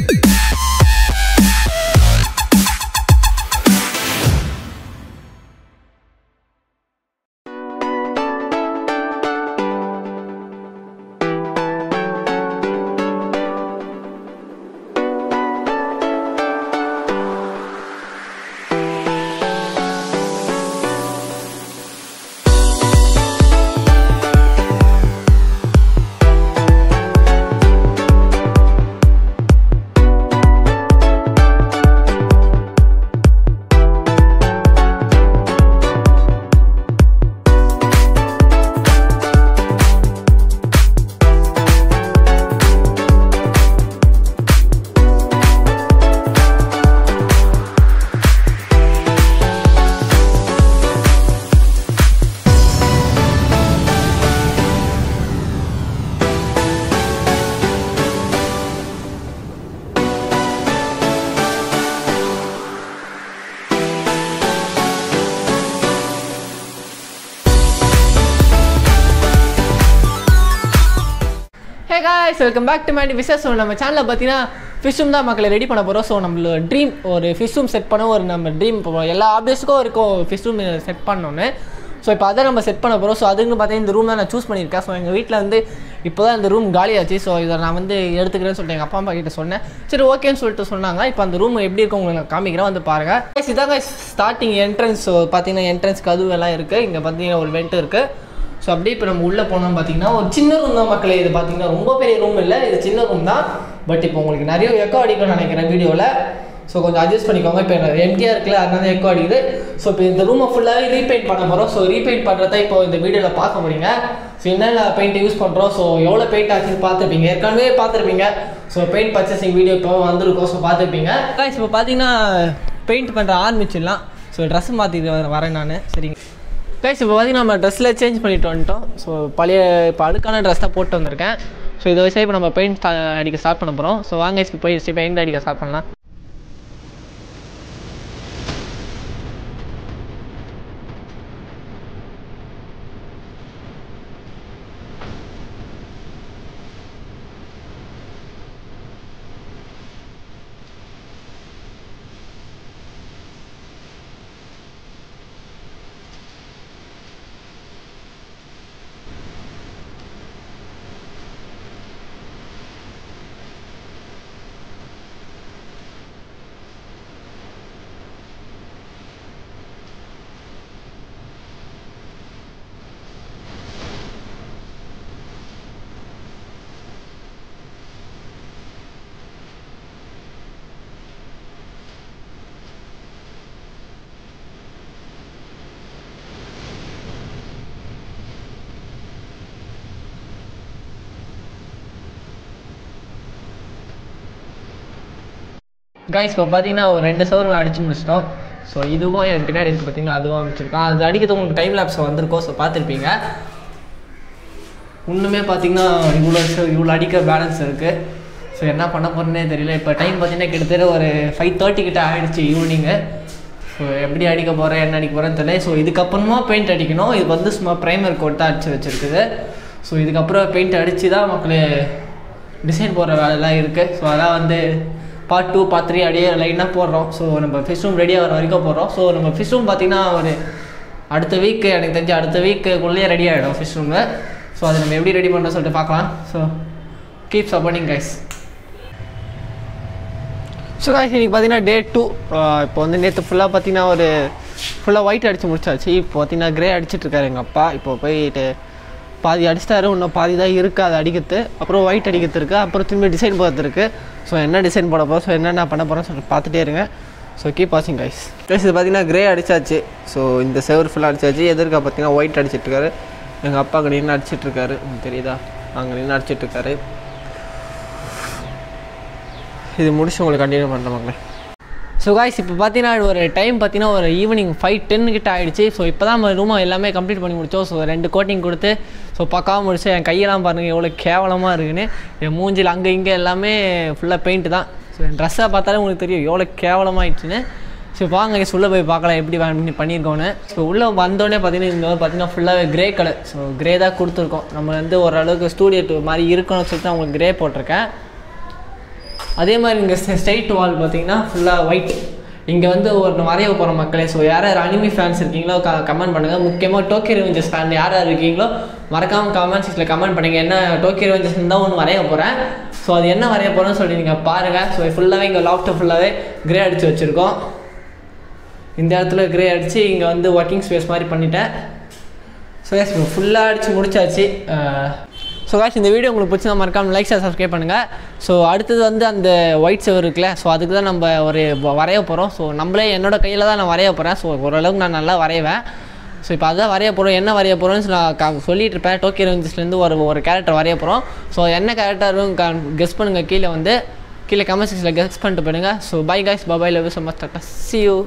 Hey guys, welcome back to my video. So நம்ம சேனல்ல பாத்தீனா fish room தான் மக்களே ரெடி பண்ண போறோம். சோ நம்ம ட்ரீம் ஒரு fish room செட் பண்ண ஒரு நம்ம ட்ரீம் எல்லா ஆப்ஜெக்ட்ஸ்க்கும் இருக்கும் fish room செட் பண்ணனும்னு. சோ இப்போ அத நம்ம செட் பண்ண போறோம். சோ அதுக்கு பாத்தீங்க இந்த ரூம் தான் நான் சூஸ் பண்ணிருக்கேன். சோ எங்க வீட்ல வந்து இப்போதான் இந்த ரூம் காலி ஆச்சு. சோ இத நான் வந்து எடுத்துக்கிறேன்னு சொல்லிட்டு எங்க அப்பா அம்மா கிட்ட சொன்னேன். சரி ஓகேன்னு சொல்லிட்டு சொன்னாங்க. இப்போ அந்த ரூம் எப்படி இருக்கு உங்களுக்கு நான் காமிக்கிறேன் வந்து பாருங்க. गाइस இதாங்க ஸ்டார்டிங் என்ட்ரன்ஸ். சோ பாத்தீங்கன்னா என்ட்ரன்ஸ் கதவு எல்லாம் இருக்கு. இங்க பாத்தீங்கன்னா ஒரு வெண்ட் இருக்கு. ஸோ அப்படியே இப்போ நம்ம உள்ளே போனோம் பார்த்தீங்கன்னா ஒரு சின்ன ரூம் தான் மக்களே. இது பார்த்தீங்கன்னா ரொம்ப பெரிய ரூம் இல்லை, இது சின்ன ரூம் தான். பட் இப்போ உங்களுக்கு நிறைய எக்கோ அடிக்கும்னு நினைக்கிறேன் வீடியோவில். ஸோ கொஞ்சம் அட்ஜஸ்ட் பண்ணிக்கோங்க. இப்போ எம்டியாக இருக்குல்ல அதனால எக்கோ அடிக்குது. ஸோ இப்போ இந்த ரூமை ஃபுல்லாகவே ரீபெயிண்ட் பண்ண போகிறோம். ஸோ ரீபெயிண்ட் பண்ணுறத இப்போ இந்த வீடியோவில் பார்க்க முடியுங்க. ஸோ என்னென்ன பெயிண்ட் யூஸ் பண்ணுறோம், ஸோ எவ்வளோ பெயிண்ட் ஆச்சுன்னு பார்த்துருப்பீங்க, ஏற்கனவே பார்த்துருப்பீங்க. ஸோ பெயிண்ட் பர்ச்சேசிங் வீடியோ இப்போ வந்திருக்கோம். ஸோ பார்த்துருப்பீங்க. இப்போ பார்த்தீங்கன்னா பெயிண்ட் பண்ணுற ஆரம்பிச்சிடலாம். ஸோ ட்ரெஸ் மாற்றிட்டு வரேன் நான். சரிங்க கைஸ், இப்போ பார்த்தீங்கன்னா நம்ம ட்ரெஸ்ஸில் சேஞ்ச் பண்ணிட்டு வந்துட்டோம். ஸோ இப்போ அழுக்கான ட்ரெஸ் தான் போட்டு வந்திருக்கேன். ஸோ இதை வச்சு இப்போ நம்ம பெயிண்ட் அடிக்க ஸ்டார்ட் பண்ண போகிறோம். ஸோ வாங்க இப்போ போய் பெயிண்ட் அடிக்க ஸ்டார்ட் பண்ணலாம். கைஸ் இப்போ பார்த்தீங்கன்னா ஒரு 2 சவர் அடிச்சு முடிச்சிட்டோம். ஸோ இதுவும் எனக்கு பின்னாடி இருக்குது பார்த்தீங்கன்னா அதுவும் அடிச்சிருக்கோம். அது அடிக்கிறது உங்களுக்கு டைம் லேப்ஸ் வந்திருக்கோம். ஸோ பார்த்துருப்பீங்க. இன்னுமே பார்த்தீங்கன்னா இவ்வளோ அடிக்க பேலன்ஸ் இருக்குது. ஸோ என்ன பண்ண போகிறேன்னே தெரியல. இப்போ டைம் பார்த்தீங்கன்னா கிட்டத்தட்ட ஒரு 5:30 கிட்ட ஆகிடுச்சு ஈவினிங்கு. ஸோ எப்படி அடிக்க போகிறேன் என்ன அடிக்க போகிறேன்னு தெரியல. ஸோ இதுக்கப்புறமா பெயிண்ட் அடிக்கணும். இது வந்து சும்மா ப்ரைமர் கோட் தான் அடிச்சு வச்சுருக்குது. ஸோ இதுக்கப்புறம் பெயிண்ட் அடித்து தான் மக்களே டிசைன் போடுற வேலைலாம் இருக்குது. ஸோ அதான் வந்து பார்ட் 2 பார்ட் 3 அப்படியே லைனாக போடுறோம். ஸோ நம்ம ஃபிஷ் ரூம் ரெடியாக வர வரைக்கும் போடுறோம். ஸோ நம்ம ஃபிஷ் ரூம் பார்த்திங்கன்னா ஒரு அடுத்த வீக் எனக்கு தெரிஞ்சு அடுத்த வீக்குள்ளேயே ரெடி ஆகிடும் ஃபிஷ் ரூமில். ஸோ அதை நம்ம எப்படி ரெடி பண்ணுறோம் சொல்லிட்டு பார்க்கலாம். So keep supporting guys. So guys இன்றைக்கி பார்த்தீங்கன்னா டே 2. இப்போ வந்து நேற்று ஃபுல்லாக பார்த்தீங்கன்னா ஒரு ஃபுல்லாக ஒயிட் அடித்து முடிச்சாச்சு. இப்போ பார்த்தீங்கன்னா க்ரே அடிச்சிட்ருக்காரு எங்கள் அப்பா. இப்போ போயிட்டு பாதி அடிச்சிட்டாரு, இன்னும் பாதி தான் இருக்குது அது அடிக்கிறது. அப்புறம் ஒயிட் அடிக்கிறது இருக்குது, அப்புறம் திரும்பி டிசைன் போகிறது இருக்குது. ஸோ என்ன டிசைன் போட போகிறோம், ஸோ என்னென்ன பண்ண போகிறோம் சொல்லிட்டு பார்த்துட்டே இருங்க. ஸோ கீப் வாட்சிங் கைஸ். கைஸ் இது பார்த்தீங்கன்னா க்ரே அடிச்சாச்சு. ஸோ இந்த செவர் ஃபுல்லாக அடிச்சாச்சு. எதிர்க்க பார்த்தீங்கன்னா ஒயிட் அடிச்சிட்ருக்காரு. எங்கள் அப்பா அங்கே நின்று அடிச்சிட்ருக்காரு, உங்களுக்கு தெரியுதா, அங்கே நின்று அடிச்சிட்ருக்காரு. இது முடிச்சு உங்களுக்கு கண்டினியூ பண்ணுற மக்களே. ஸோ காய்ஸ் இப்போ பார்த்தீங்கன்னா ஒரு டைம் பார்த்தீங்கன்னா ஒரு ஈவினிங் 5:10 கிட்ட ஆகிடுச்சு. ஸோ இப்போ தான் நம்ம ரூமை எல்லாமே கம்ப்ளீட் பண்ணி முடித்தோம். ஸோ 2 கோட்டிங் கொடுத்து ஸோ பக்காவாக முடிச்சு. என் கையெல்லாம் பாருங்கள் எவ்வளோ கேவலமாக இருக்குன்னு. என் மூஞ்சில் அங்கே இங்கே எல்லாமே ஃபுல்லாக பெயிண்ட் தான். ஸோ என் ட்ரெஸ்ஸை பார்த்தாலே உங்களுக்கு தெரியும் எவ்வளோ கேவலமாகிடுச்சுன்னு. ஸோ வாங்க உள்ளே போய் பார்க்கலாம் எப்படி பண்ணியிருக்கோன்னு. ஸோ உள்ளே வந்தோடனே பார்த்தீங்கன்னா இங்கே பார்த்தீங்கன்னா ஃபுல்லாகவே க்ரே கலர். ஸோ க்ரே தான் கொடுத்துருக்கோம். நம்ம வந்து ஓரளவுக்கு ஸ்டூடியோ மாதிரி இருக்கணும்னு சொல்லிட்டு நான் உங்களுக்கு க்ரே போட்டிருக்கேன். அதே மாதிரி இங்கே ஸ்ட்ரைட் வால் பார்த்தீங்கன்னா ஃபுல்லாக ஒயிட். இங்கே வந்து ஒரு வரைய போகிற மக்களே. ஸோ யார் யார் அனிமி ஃபேன்ஸ் இருக்கீங்களோ கமெண்ட் பண்ணுங்கள். முக்கியமாக டோக்கியோ ரிவெஞ்சர்ஸ் ஃபேன் யார் யார் இருக்கீங்களோ மறக்காமல் கமெண்ட் செக்ஷனில் கமெண்ட் பண்ணுங்கள். என்ன டோக்கியோ ரிவெஞ்சர்ஸ் தான் ஒன்று வரைய போகிறேன். ஸோ அது என்ன வரைய போகிறேன்னு சொல்லி நீங்கள் பாருங்கள். ஸோ ஃபுல்லாகவே இங்கே லாஃப்ட்டை ஃபுல்லாகவே கிரே அடித்து வச்சுருக்கோம். இந்த இடத்துல கிரே அடித்து இங்கே வந்து ஒர்க்கிங் ஸ்பேஸ் மாதிரி பண்ணிட்டேன். ஸோ எஸ் ஃபுல்லாக அடித்து முடிச்சாச்சு. ஸோ காய்ச்சி இந்த வீடியோ உங்களுக்கு பிடிச்சா மறக்காமல் லைக் சப்ஸ்கிரைப் பண்ணுங்கள். ஸோ அடுத்தது வந்து அந்த ஒயிட் செவர் இருக்குல்ல, ஸோ அதுக்கு தான் நம்ம ஒரு வரைய போகிறோம். ஸோ நம்மளே என்னோடய கையில் தான் நான் வரைய போகிறேன். ஸோ ஓரளவுக்கு நான் நல்லா வரைவேன். ஸோ இப்போ அதுதான் வரைய போகிறோம். என்ன வரைய போகிறோன்னு நான் சொல்லிட்டு இருப்பேன். டோக்கியோ ரிவெஞ்சர்ஸ்லேருந்து ஒரு கேரக்டர் வரைய போகிறோம். ஸோ என்ன கேரக்டரும் கெஸ் பண்ணுங்கள். கீழே கமெண்ட் செக்ஷனில் கெஸ் பண்ணிட்டு போயிடுங்க. So bye guys, bye love you so much. See you.